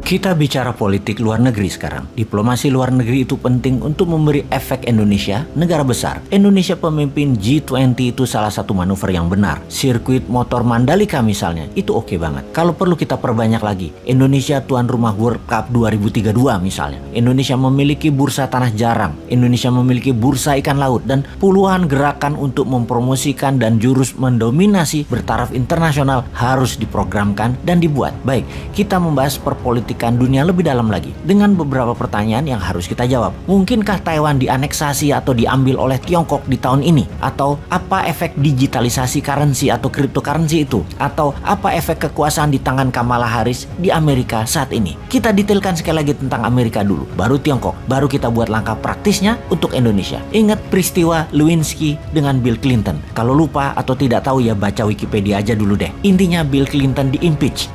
Kita bicara politik luar negeri sekarang. Diplomasi luar negeri itu penting untuk memberi efek Indonesia, negara besar. Indonesia pemimpin G20 itu salah satu manuver yang benar. Sirkuit motor Mandalika misalnya, itu oke banget. Kalau perlu kita perbanyak lagi. Indonesia tuan rumah World Cup 2032 misalnya. Indonesia memiliki bursa tanah jarang. Indonesia memiliki bursa ikan laut. Dan puluhan gerakan untuk mempromosikan dan jurus mendominasi bertaraf internasional harus diprogramkan dan dibuat. Baik, kita membahas perpolitikan dunia lebih dalam lagi dengan beberapa pertanyaan yang harus kita jawab. Mungkinkah Taiwan dianeksasi atau diambil oleh Tiongkok di tahun ini? Atau apa efek digitalisasi currency atau cryptocurrency itu? Atau apa efek kekuasaan di tangan Kamala Harris di Amerika saat ini? Kita detailkan sekali lagi tentang Amerika dulu, baru Tiongkok, baru kita buat langkah praktisnya untuk Indonesia. Ingat peristiwa Lewinsky dengan Bill Clinton. Kalau lupa atau tidak tahu ya baca Wikipedia aja dulu deh. Intinya Bill Clinton diimpeach.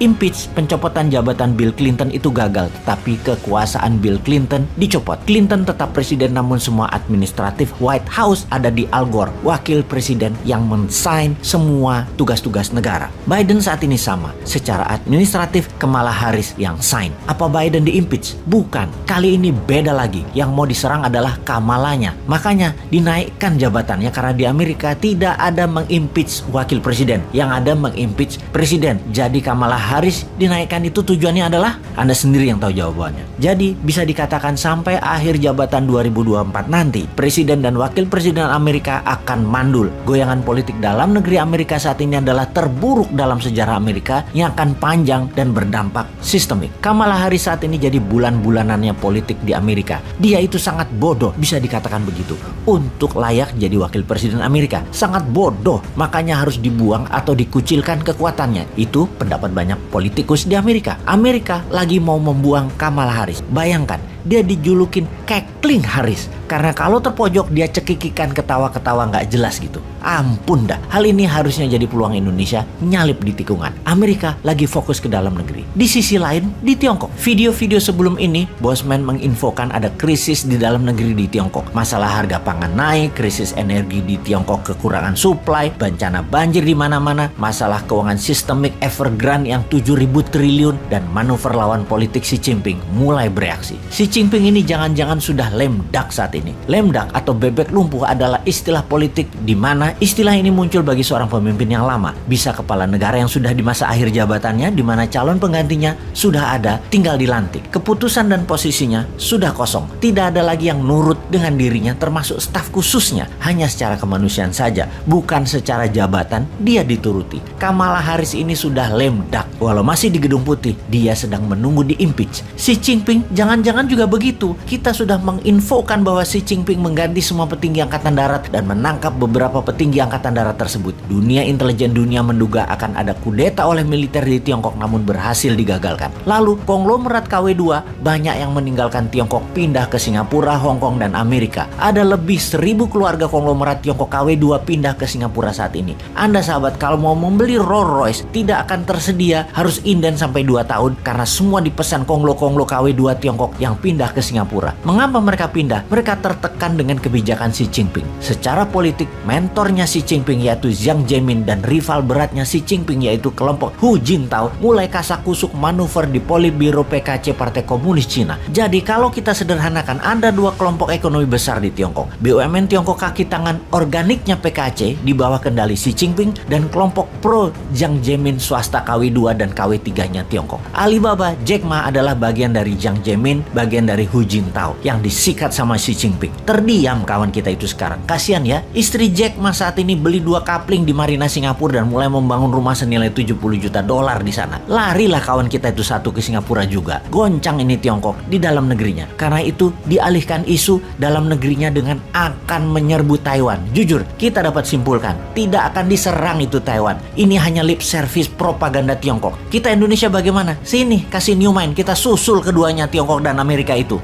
Pencopotan jabatan Bill Clinton itu gagal, tetapi kekuasaan Bill Clinton dicopot. Clinton tetap presiden, namun semua administratif White House ada di Al Gore, wakil presiden yang men-sign semua tugas-tugas negara. Biden saat ini sama, secara administratif Kamala Harris yang sign. Apa Biden diimpeach? Bukan. Kali ini beda lagi. Yang mau diserang adalah Kamalanya. Makanya dinaikkan jabatannya karena di Amerika tidak ada mengimpeach wakil presiden, yang ada mengimpeach presiden. Jadi Kamala Harris dinaikkan itu tujuannya adalah Anda sendiri yang tahu jawabannya. Jadi bisa dikatakan sampai akhir jabatan 2024 nanti, presiden dan wakil presiden Amerika akan mandul. Goyangan politik dalam negeri Amerika saat ini adalah terburuk dalam sejarah Amerika yang akan panjang dan berdampak sistemik. Kamala Harris saat ini jadi bulan-bulanannya politik di Amerika. Dia itu sangat bodoh, bisa dikatakan begitu, untuk layak jadi wakil presiden Amerika. Sangat bodoh, makanya harus dibuang atau dikucilkan kekuatannya. Itu pendapat banyak politikus di Amerika. Amerika lagi mau membuang Kamala Harris. Bayangkan, dia dijulukin Kekling Harris karena kalau terpojok dia cekikikan ketawa-ketawa nggak jelas gitu. Ampun dah, hal ini harusnya jadi peluang Indonesia nyalip di tikungan. Amerika lagi fokus ke dalam negeri. Di sisi lain, di Tiongkok, video-video sebelum ini Bosman menginfokan ada krisis di dalam negeri di Tiongkok. Masalah harga pangan naik, krisis energi di Tiongkok, kekurangan suplai, bencana banjir di mana-mana, masalah keuangan sistemik Evergrande yang 7.000 triliun, dan manuver lawan politik Xi Jinping mulai bereaksi. Xi Jinping ini jangan-jangan sudah lemdak saat ini. Lemdak atau bebek lumpuh adalah istilah politik di mana istilah ini muncul bagi seorang pemimpin yang lama. Bisa kepala negara yang sudah di masa akhir jabatannya, di mana calon penggantinya sudah ada, tinggal dilantik. Keputusan dan posisinya sudah kosong. Tidak ada lagi yang nurut dengan dirinya, termasuk staf khususnya. Hanya secara kemanusiaan saja, bukan secara jabatan dia dituruti. Kamala Harris ini sudah lemdak. Walau masih di Gedung Putih, dia sedang menunggu diimpeach. Xi Jinping jangan-jangan juga begitu. Kita sudah menginfokan bahwa Xi Jinping mengganti semua petinggi angkatan darat dan menangkap beberapa petinggi angkatan darat tersebut. Dunia intelijen dunia menduga akan ada kudeta oleh militer di Tiongkok, namun berhasil digagalkan. Lalu konglomerat KW2 banyak yang meninggalkan Tiongkok pindah ke Singapura, Hong Kong, dan Amerika. Ada lebih 1.000 keluarga konglomerat Tiongkok KW2 pindah ke Singapura saat ini. Anda sahabat, kalau mau membeli Rolls Royce tidak akan tersedia, harus inden sampai 2 tahun karena semua dipesan konglo-konglo KW2 Tiongkok yang pindah ke Singapura. Mengapa mereka pindah? Mereka tertekan dengan kebijakan Xi Jinping. Secara politik, mentornya Xi Jinping yaitu Jiang Zemin dan rival beratnya Xi Jinping yaitu kelompok Hu Jintao mulai kasak-kusuk manuver di Politbiro PKC Partai Komunis Cina. Jadi kalau kita sederhanakan, ada 2 kelompok ekonomi besar di Tiongkok. BUMN Tiongkok kaki tangan organiknya PKC di bawah kendali Xi Jinping dan kelompok pro Jiang Zemin swasta KW2 dan KW3-nya Tiongkok. Alibaba, Jack Ma adalah bagian dari Jiang Zemin, bagian dari Hu Jintao yang disikat sama Xi Jinping. Terdiam kawan kita itu sekarang. Kasian ya, istri Jack Ma saat ini beli 2 kapling di Marina Singapura dan mulai membangun rumah senilai $70 juta di sana. Larilah kawan kita itu satu ke Singapura juga. Goncang ini Tiongkok di dalam negerinya. Karena itu dialihkan isu dalam negerinya dengan akan menyerbu Taiwan. Jujur, kita dapat simpulkan, tidak akan diserang itu Taiwan. Ini hanya lip service propaganda Tiongkok. Kita Indonesia bagaimana? Sini, kasih new mind, kita susul keduanya Tiongkok dan Amerika itu.